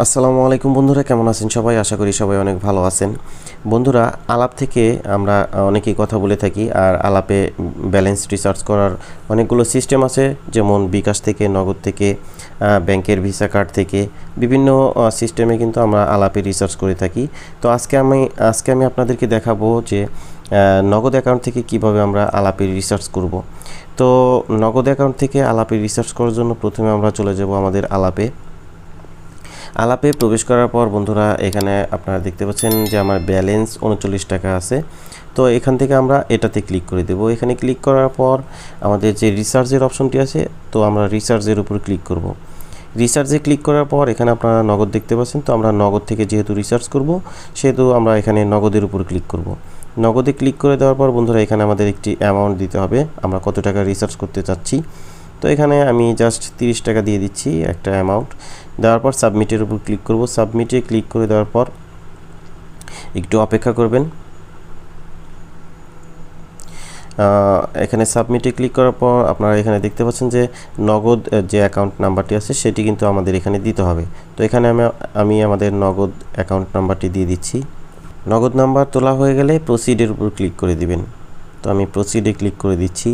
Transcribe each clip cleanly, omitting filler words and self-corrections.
আসসালামু আলাইকুম বন্ধুরা, কেমন আছেন সবাই? আশা করি সবাই অনেক ভালো আছেন। বন্ধুরা, আলাপ থেকে আমরা অনেকেই কথা বলে থাকি, আর আলাপে ব্যালেন্স রিসার্চ করার অনেকগুলো সিস্টেম আছে, যেমন বিকাশ থেকে, নগদ থেকে, ব্যাংকের ভিসা কার্ড থেকে বিভিন্ন সিস্টেমে কিন্তু আমরা আলাপে রিসার্চ করে থাকি। তো আজকে আমি আপনাদেরকে দেখাবো যে নগদ অ্যাকাউন্ট থেকে কিভাবে আমরা আলাপে রিসার্চ করব। তো নগদ অ্যাকাউন্ট থেকে আলাপে রিসার্চ করার জন্য প্রথমে আমরা চলে যাব আমাদের আলাপে প্রবেশ করার পর বন্ধুরা, এখানে আপনারা দেখতে পাচ্ছেন যে আমার ব্যালেন্স 39 টাকা আছে। তো এখান থেকে আমরা এটাতে ক্লিক করে দেব। এখানে ক্লিক করার পর আমাদের যে রিসার্চের অপশনটি আছে, তো আমরা রিসার্চের উপর ক্লিক করব। রিসার্চে ক্লিক করার পর এখানে আপনারা নগদ দেখতে পাচ্ছেন। তো আমরা নগদ থেকে যেহেতু রিসার্চ করব, সেহেতু আমরা এখানে নগদের উপর ক্লিক করব। নগদে ক্লিক করে দেওয়ার পর বন্ধুরা, এখানে আমাদের একটি অ্যামাউন্ট দিতে হবে, আমরা কত টাকা রিসার্চ করতে চাচ্ছি। তো এখানে আমি জাস্ট 30 টাকা দিয়ে দিচ্ছি একটা অ্যামাউন্ট। দেওয়ার পর সাবমিটের উপর ক্লিক করব। সাবমিটে ক্লিক করে দেওয়ার পর একটু অপেক্ষা করবেন। এখানে সাবমিটে ক্লিক করার পর আপনারা এখানে দেখতে পাচ্ছেন যে নগদ যে অ্যাকাউন্ট নাম্বারটি আছে সেটি কিন্তু আমাদের এখানে দিতে হবে। তো এখানে আমি আমাদের নগদ অ্যাকাউন্ট নাম্বারটি দিয়ে দিচ্ছি। নগদ নাম্বার তোলা হয়ে গেলে প্রসিডের উপর ক্লিক করে দিবেন। তো আমি প্রসিডে ক্লিক করে দিচ্ছি।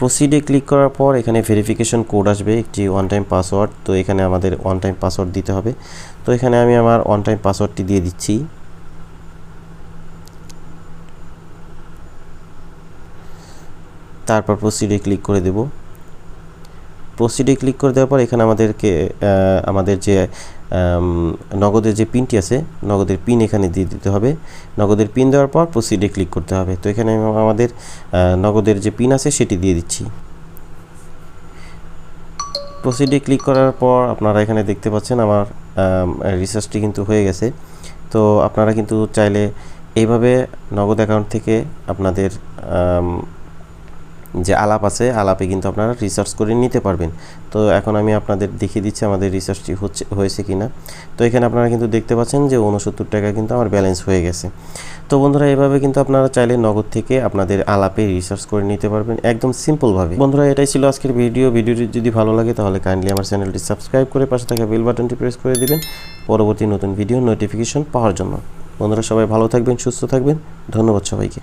প্রসিডে ক্লিক করার পর এখানে ভেরিফিকেশন কোড আসবে, একটি ওয়ান টাইম পাসওয়ার্ড। তো এখানে আমাদের ওয়ান টাইম পাসওয়ার্ড দিতে হবে। তো এখানে আমি আমার ওয়ান টাইম পাসওয়ার্ডটি দিয়ে দিচ্ছি। তারপর প্রসিডে ক্লিক করে দেব। প্রসিডে ক্লিক করে দেওয়ার পর এখানে আমাদের যে নগদের যে পিনটি আছে, নগদের পিন এখানে দিয়ে দিতে হবে। নগদের পিন দেওয়ার পর প্রসিডে ক্লিক করতে হবে। তো এখানে আমাদের নগদের যে পিন আছে সেটি দিয়ে দিচ্ছি। প্রসিডে ক্লিক করার পর আপনারা এখানে দেখতে পাচ্ছেন আমার রিসার্চটি কিন্তু হয়ে গেছে। তো আপনারা কিন্তু চাইলে এইভাবে নগদ অ্যাকাউন্ট থেকে আপনাদের যে আলাপ আছে, আলাপে কিন্তু আপনারা রিসার্চ করে নিতে পারবেন। তো এখন আমি আপনাদের দেখিয়ে দিচ্ছি আমাদের রিসার্চটি হয়েছে কিনা। তো এখানে আপনারা কিন্তু দেখতে পাচ্ছেন যে 69 টাকা কিন্তু আমার ব্যালেন্স হয়ে গেছে। তো বন্ধুরা, এভাবে কিন্তু আপনারা চাইলে নগদ থেকে আপনাদের আলাপে রিসার্চ করে নিতে পারবেন একদম সিম্পলভাবে। বন্ধুরা, এটাই ছিল আজকের ভিডিওটি যদি ভালো লাগে তাহলে কাইন্ডলি আমার চ্যানেলটি সাবস্ক্রাইব করে পাশে থাকা বেল বাটনটি প্রেস করে দিবেন পরবর্তী নতুন ভিডিও নোটিফিকেশন পাওয়ার জন্য। বন্ধুরা, সবাই ভালো থাকবেন, সুস্থ থাকবেন। ধন্যবাদ সবাইকে।